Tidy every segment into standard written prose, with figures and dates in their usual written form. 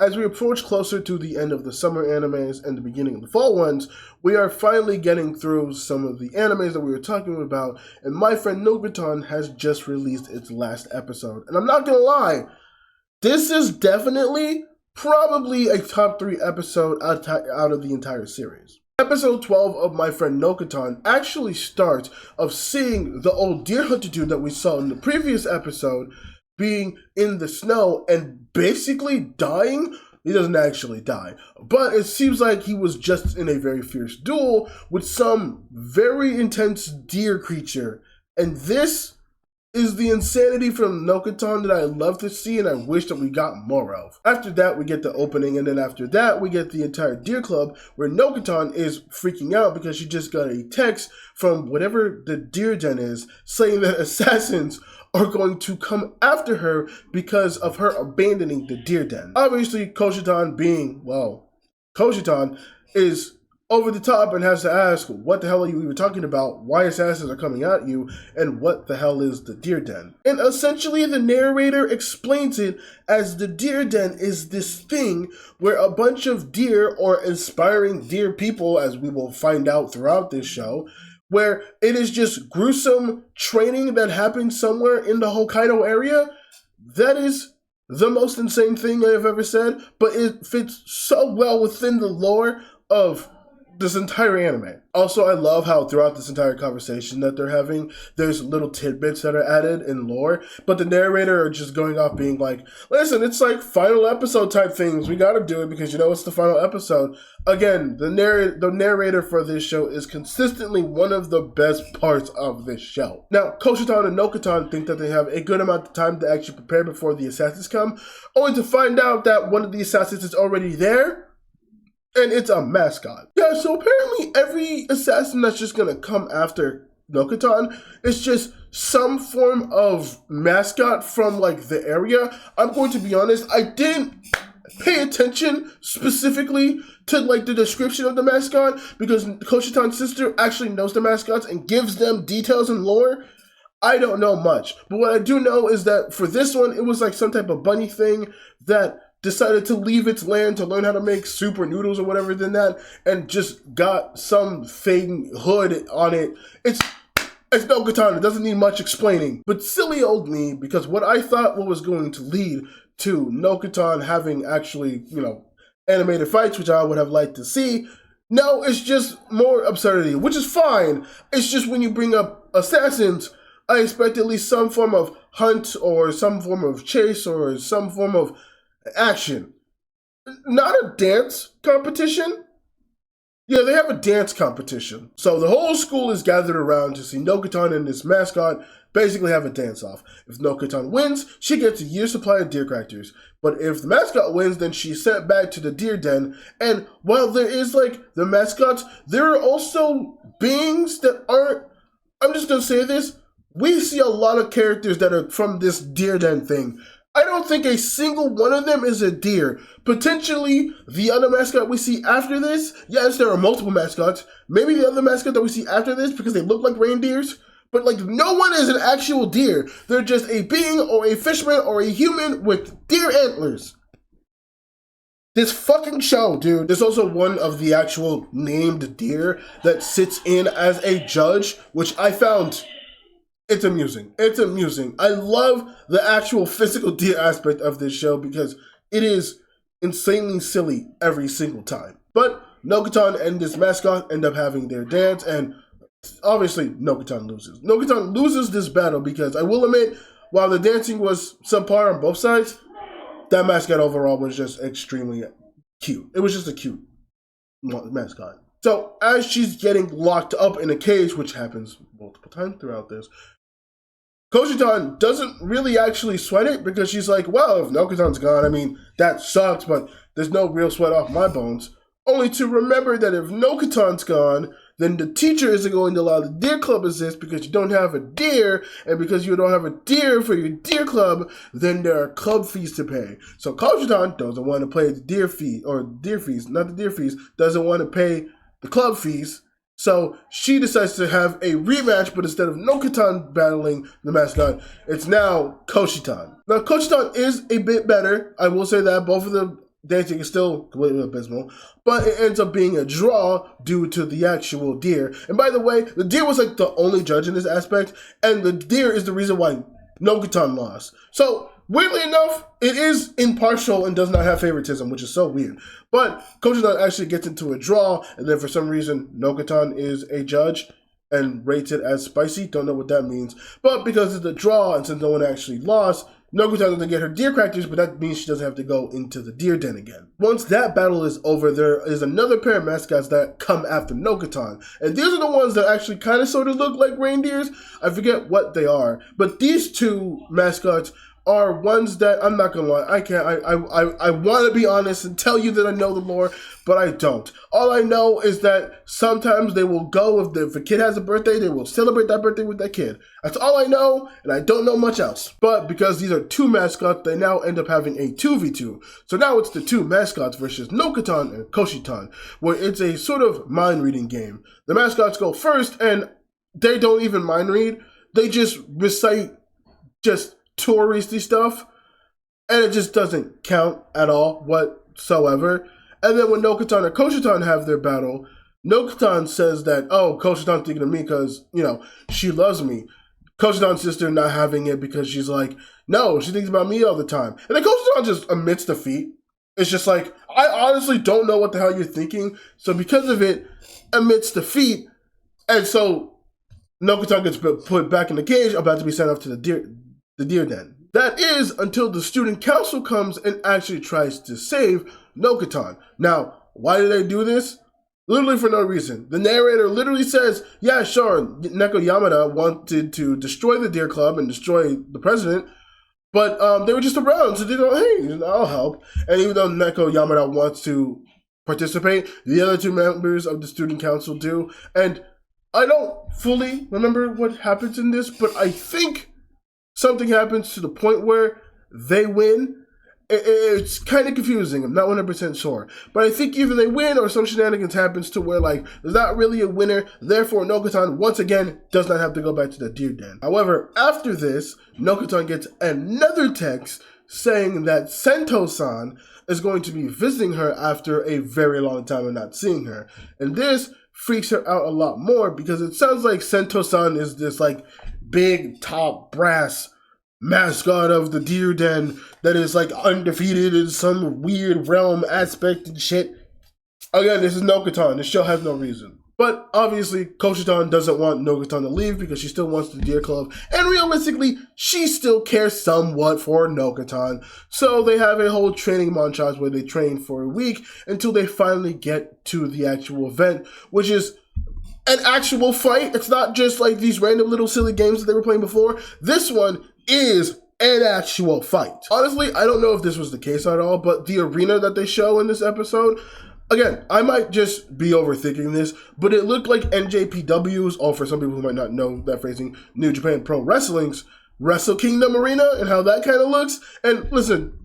As we approach closer to the end of the summer animes and the beginning of the fall ones, we are finally getting through some of the animes that we were talking about, and my friend Nokotan has just released its last episode. And I'm not gonna lie, this is definitely, probably a top 3 episode out of the entire series. Episode 12 of my friend Nokotan actually starts of seeing the old deer hunter dude that we saw in the previous episode being in the snow and basically dying. He doesn't actually die, but it seems like he was just in a very fierce duel with some very intense deer creature. And this is the insanity from Nokotan that I love to see and I wish that we got more of. After that, we get the opening, and then after that, we get the entire deer club where Nokotan is freaking out because she just got a text from whatever the deer den is saying that assassins are going to come after her because of her abandoning the deer den. Obviously, Koshitan being, well, Koshitan is over the top and has to ask, what the hell are you even talking about? Why assassins are coming at you? And what the hell is the deer den? And essentially the narrator explains it as the deer den is this thing where a bunch of deer or inspiring deer people, as we will find out throughout this show, where it is just gruesome training that happens somewhere in the Hokkaido area. That is the most insane thing I've ever said, but it fits so well within the lore of this entire anime. Also, I love how throughout this entire conversation that they're having, there's little tidbits that are added in lore, but the narrator are just going off being like, listen, it's like final episode type things. We gotta do it because, you know, it's the final episode. Again, the narrator for this show is consistently one of the best parts of this show. Now, Koshitan and Nokotan think that they have a good amount of time to actually prepare before the assassins come, only to find out that one of the assassins is already there. And it's a mascot. Yeah, so apparently every assassin that's just gonna come after Nokotan is just some form of mascot from like the area. I'm going to be honest, I didn't pay attention specifically to like the description of the mascot because Koshitan's sister actually knows the mascots and gives them details and lore. I don't know much, but what I do know is that for this one, it was like some type of bunny thing that decided to leave its land to learn how to make super noodles or whatever than that, and just got some thing hood on it. It's Nokotan, it doesn't need much explaining. But silly old me, because what I thought was going to lead to Nokotan having actually, you know, animated fights, which I would have liked to see, no, it's just more absurdity, which is fine. It's just when you bring up assassins, I expect at least some form of hunt or some form of chase or some form of action. Not a dance competition. Yeah, they have a dance competition. So the whole school is gathered around to see Nokotan and this mascot basically have a dance-off. If Nokotan wins, she gets a year's supply of deer crackers. But if the mascot wins, then she's sent back to the deer den. And while there is, like, the mascots, there are also beings that aren't, I'm just gonna say this, we see a lot of characters that are from this deer den thing. I don't think a single one of them is a deer. Potentially, the other mascot we see after this, yes, there are multiple mascots. Maybe the other mascot that we see after this because they look like reindeers. But, like, no one is an actual deer. They're just a being or a fisherman or a human with deer antlers. This fucking show, dude. There's also one of the actual named deer that sits in as a judge, which I found... It's amusing. It's amusing. I love the actual physical deer aspect of this show because it is insanely silly every single time. But Nokotan and this mascot end up having their dance, and obviously Nokotan loses. Nokotan loses this battle because I will admit, while the dancing was subpar on both sides, that mascot overall was just extremely cute. It was just a cute mascot. So as she's getting locked up in a cage, which happens multiple times throughout this, Koshitan doesn't really actually sweat it because she's like, well, if Nokotan's gone, I mean, that sucks, but there's no real sweat off my bones. Only to remember that if Nokotan's gone, then the teacher isn't going to allow the deer club exist because you don't have a deer, and because you don't have a deer for your deer club, then there are club fees to pay. So Koshitan doesn't want to pay the deer fee, or deer fees, not the deer fees, doesn't want to pay the club fees. So she decides to have a rematch, but instead of Nokotan battling the mascot, it's now Koshitan. Now, Koshitan is a bit better. I will say that. Both of them dancing is still completely abysmal, but it ends up being a draw due to the actual deer. And by the way, the deer was like the only judge in this aspect, and the deer is the reason why Nokotan lost. So, weirdly enough, it is impartial and does not have favoritism, which is so weird. But Koshidon actually gets into a draw, and then for some reason, Nokotan is a judge and rates it as spicy. Don't know what that means. But because it's a draw, and since no one actually lost, Nokotan doesn't get her deer crackers, but that means she doesn't have to go into the deer den again. Once that battle is over, there is another pair of mascots that come after Nokotan. And these are the ones that actually kind of sort of look like reindeers. I forget what they are. But these two mascots are ones that, I'm not gonna lie, I want to be honest and tell you that I know the lore, but I don't. All I know is that sometimes they will go, if a kid has a birthday, they will celebrate that birthday with that kid. That's all I know, and I don't know much else. But because these are two mascots, they now end up having a 2v2. So now it's the two mascots versus Nokotan and Koshitan, where it's a sort of mind-reading game. The mascots go first, and they don't even mind read. They just recite just touristy stuff, and it just doesn't count at all whatsoever. And then when Nokotan and Koshitan have their battle, Nokotan says that, oh, Koshitan's thinking of me because, she loves me. Koshitan's sister not having it because she's like, no, she thinks about me all the time. And then Koshitan just admits defeat. It's just like, I honestly don't know what the hell you're thinking. So because of it, admits defeat. And so Nokotan gets put back in the cage, about to be sent off to the deer den. That is until the student council comes and actually tries to save Nokotan. Now, why do they do this? Literally for no reason. The narrator literally says, yeah, sure, Neko Yamada wanted to destroy the Deer Club and destroy the president, but they were just around, so they go, hey, I'll help. And even though Neko Yamada wants to participate, the other two members of the student council do. And I don't fully remember what happens in this, but I think something happens to the point where they win. It's kind of confusing. I'm not 100% sure. But I think either they win or some shenanigans happens to where, there's not really a winner. Therefore, Nokotan, once again, does not have to go back to the deer den. However, after this, Nokotan gets another text saying that Sento-san is going to be visiting her after a very long time of not seeing her. And this freaks her out a lot more because it sounds like Sento-san is this, big top brass mascot of the deer den that is undefeated in some weird realm aspect and shit. Again, this is Nokotan. This show has no reason. But obviously, Koshitan doesn't want Nokotan to leave because she still wants the Deer Club. And realistically, she still cares somewhat for Nokotan. So they have a whole training montage where they train for a week until they finally get to the actual event, which is an actual fight. It's not just these random little silly games that they were playing before. This one is an actual fight. Honestly, I don't know if this was the case at all, but the arena that they show in this episode, again, I might just be overthinking this, but it looked like NJPW's, or for some people who might not know that phrasing, New Japan Pro Wrestling's Wrestle Kingdom arena and how that kind of looks. And listen,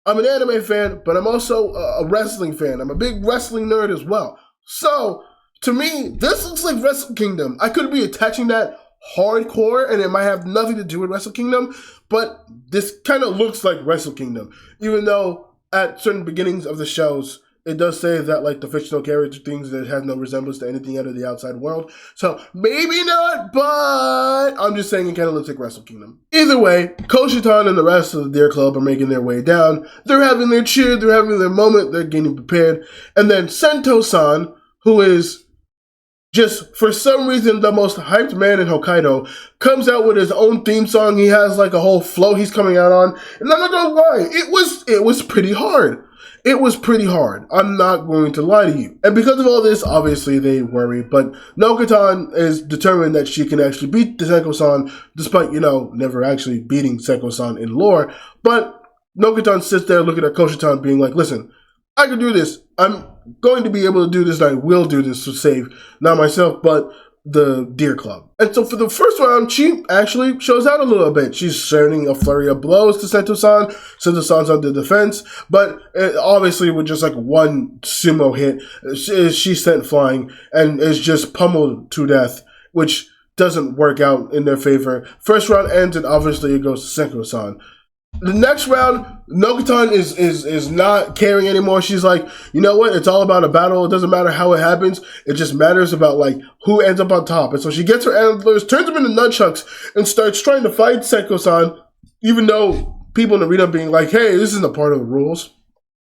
I'm an anime fan, but I'm also a wrestling fan. I'm a big wrestling nerd as well. So, to me, this looks like Wrestle Kingdom. I could be attaching that hardcore, and it might have nothing to do with Wrestle Kingdom, but this kind of looks like Wrestle Kingdom, even though at certain beginnings of the shows, it does say that, the fictional character things that have no resemblance to anything out of the outside world, so maybe not, but I'm just saying it kind of looks like Wrestle Kingdom. Either way, Koshitan and the rest of the Deer Club are making their way down. They're having their cheer, they're having their moment, they're getting prepared, and then Sento-san, who is just, for some reason, the most hyped man in Hokkaido, comes out with his own theme song. He has a whole flow he's coming out on. And I'm not gonna lie, it was pretty hard. It was pretty hard. I'm not going to lie to you. And because of all this, obviously they worry, but Nokotan is determined that she can actually beat the Senko-san, despite, never actually beating Senko-san in lore. But Nokotan sits there looking at Koshitan being like, listen, I can do this. I'm going to be able to do this, and I will do this to save not myself, but the Deer Club. And so for the first round, she actually shows out a little bit. She's sending a flurry of blows to Sento-san. Sento-san's on the defense, but obviously with just one sumo hit, she's sent flying and is just pummeled to death, which doesn't work out in their favor. First round ends, and obviously it goes to Senko-san. The next round, Nokotan is not caring anymore. She's like, you know what? It's all about a battle. It doesn't matter how it happens. It just matters about like who ends up on top. And so she gets her antlers, turns them into nunchucks, and starts trying to fight Seko-san, even though people in the arena being like, hey, this isn't a part of the rules.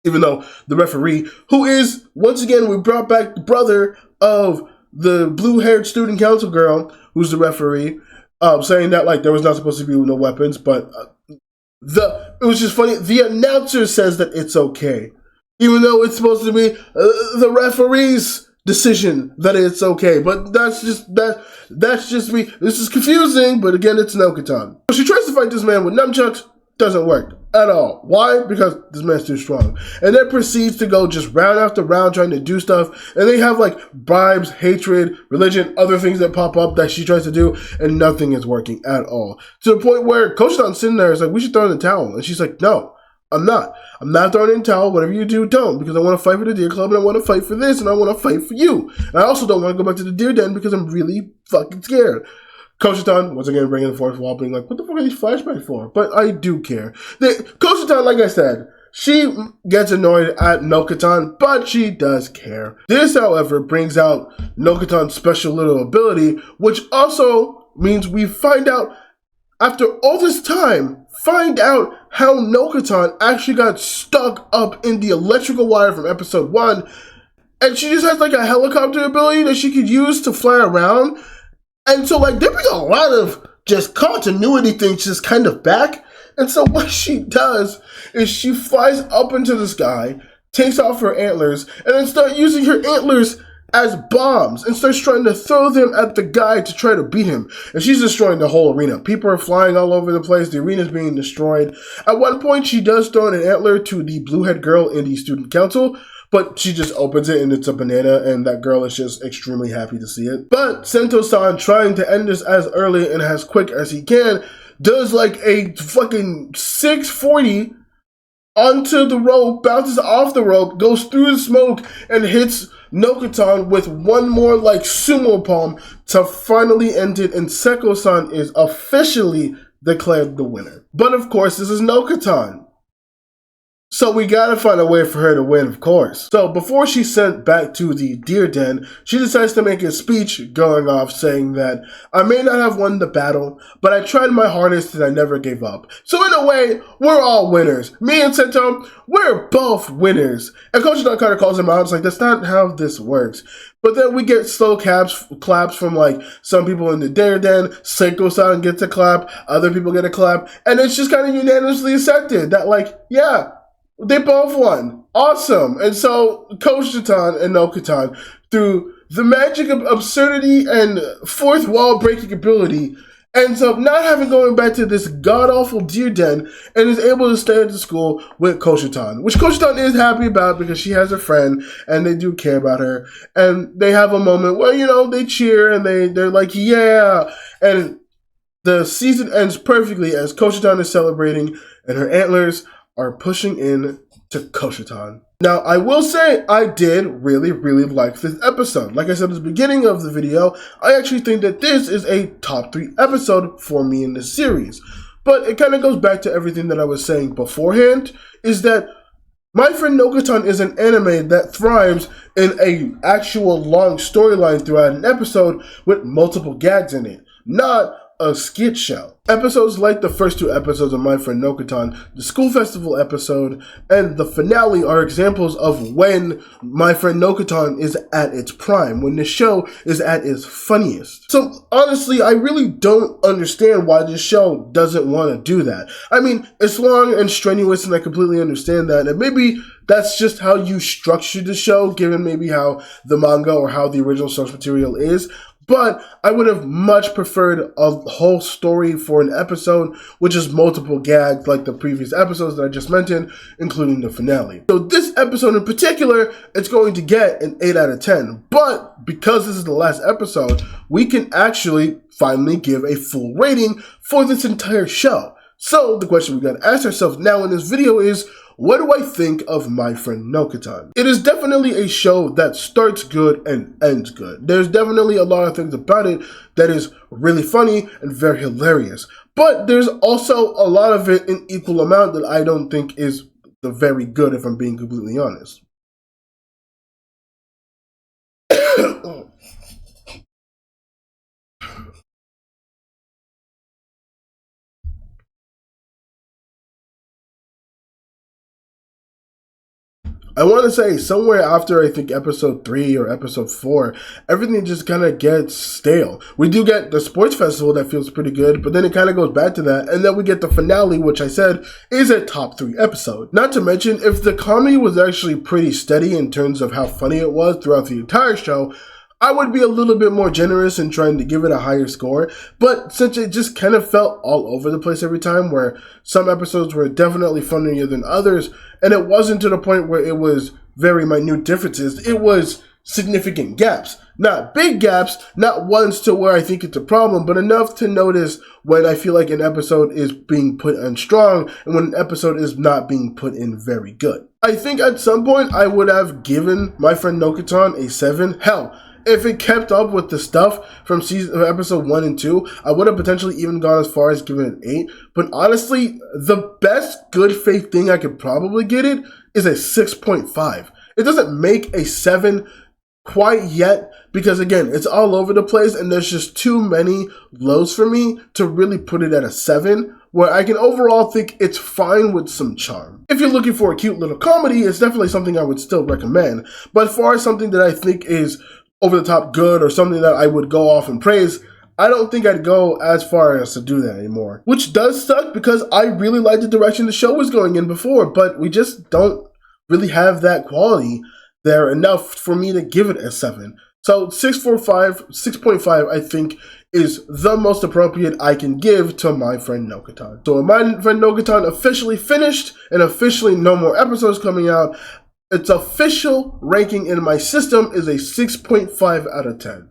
Even though the referee, who is, once again, we brought back the brother of the blue-haired student council girl, who's the referee, saying that like there was not supposed to be no weapons, but it was just funny. The announcer says that it's okay, even though it's supposed to be the referee's decision that it's okay. But that's just me. This is confusing, but again, it's Nokotan. She tries to fight this man with nunchucks. Doesn't work at all. Why? Because this man's too strong. And then proceeds to go just round after round trying to do stuff. And they have like bribes, hatred, religion, other things that pop up that she tries to do, and nothing is working at all. To the point where Coach Don's sitting there is like, we should throw in the towel. And she's like, no, I'm not. I'm not throwing in the towel. Whatever you do, don't. Because I want to fight for the Deer Club, and I want to fight for this, and I want to fight for you. And I also don't want to go back to the Deer Den because I'm really fucking scared. Nokotan, once again, bringing the fourth wall, being like, what the fuck are these flashbacks for? But I do care. Nokotan, like I said, she gets annoyed at Nokotan, but she does care. This, however, brings out Nokotan's special little ability, which also means we find out, after all this time, how Nokotan actually got stuck up in the electrical wire from episode 1, and she just has like a helicopter ability that she could use to fly around. And so, like, there be a lot of just continuity things just kind of back. And so what she does is she flies up into the sky, takes off her antlers, and then starts using her antlers as bombs and starts trying to throw them at the guy to try to beat him. And she's destroying the whole arena. People are flying all over the place. The arena's being destroyed. At one point, she does throw an antler to the blue-head girl in the student council, but she just opens it and it's a banana, and that girl is just extremely happy to see it. But Sento-san, trying to end this as early and as quick as he can, does like a fucking 640 onto the rope, bounces off the rope, goes through the smoke, and hits Nokotan with one more like sumo palm to finally end it, and Seko-san is officially declared the winner. But of course, this is Nokotan, so we gotta find a way for her to win, of course. So before she's sent back to the Deer Den, she decides to make a speech going off saying that I may not have won the battle, but I tried my hardest and I never gave up. So in a way, we're all winners. Me and Sento, we're both winners. And Coach Don kind of calls him out. It's like, that's not how this works. But then we get slow claps from like some people in the Deer Den. Seko-san gets a clap, other people get a clap, and it's just kind of unanimously accepted that like, yeah, they both won. Awesome. And so Coach Don and Nokotan, through the magic of absurdity and fourth wall breaking ability, ends up not having going back to this god-awful Deer Den and is able to stay at the school with Coach Don, which Coach Don is happy about because she has a friend and they do care about her. And they have a moment where, you know, they cheer and they're like, yeah. And the season ends perfectly as Coach Don is celebrating and her antlers are pushing in to Nokotan. Now, I will say I did really, really like this episode. Like I said at the beginning of the video, I actually think that this is a top 3 episode for me in this series. But it kind of goes back to everything that I was saying beforehand, is that My Friend Nokotan is an anime that thrives in a actual long storyline throughout an episode with multiple gags in it, not a skit show. Episodes like the first 2 episodes of My Friend Nokotan, the school festival episode, and the finale are examples of when My Friend Nokotan is at its prime, when the show is at its funniest. So honestly, I really don't understand why this show doesn't want to do that. I mean, it's long and strenuous and I completely understand that, and maybe that's just how you structure the show, given maybe how the manga or how the original source material is. But I would have much preferred a whole story for an episode with just multiple gags like the previous episodes that I just mentioned, including the finale. So this episode in particular, it's going to get an 8 out of 10. But because this is the last episode, we can actually finally give a full rating for this entire show. So the question we got to ask ourselves now in this video is, what do I think of My Friend Nokotan? It is definitely a show that starts good and ends good. There's definitely a lot of things about it that is really funny and very hilarious. But there's also a lot of it in equal amount that I don't think is very good, if I'm being completely honest. I want to say somewhere after, I think, episode 3 or episode 4, everything just kind of gets stale. We do get the sports festival that feels pretty good, but then it kind of goes back to that, and then we get the finale, which I said is a top 3 episode. Not to mention, if the comedy was actually pretty steady in terms of how funny it was throughout the entire show, I would be a little bit more generous in trying to give it a higher score, but since it just kind of felt all over the place every time, where some episodes were definitely funnier than others, and it wasn't to the point where it was very minute differences, it was significant gaps. Not big gaps, not ones to where I think it's a problem, but enough to notice when I feel like an episode is being put in strong and when an episode is not being put in very good. I think at some point I would have given My Friend Nokotan a 7. Hell, if it kept up with the stuff from episode 1 and 2, I would have potentially even gone as far as giving it 8. But honestly, the best good faith thing I could probably get it is a 6.5. It doesn't make a 7 quite yet, because again, it's all over the place and there's just too many lows for me to really put it at a 7, where I can overall think it's fine with some charm. If you're looking for a cute little comedy, it's definitely something I would still recommend. But as far as something that I think is over the top good or something that I would go off and praise, I don't think I'd go as far as to do that anymore. Which does suck, because I really like the direction the show was going in before, but we just don't really have that quality there enough for me to give it a 7. So 6.5 I think is the most appropriate I can give to My Friend Nokotan. So My Friend Nokotan officially finished and officially no more episodes coming out. Its official ranking in my system is a 6.5 out of 10.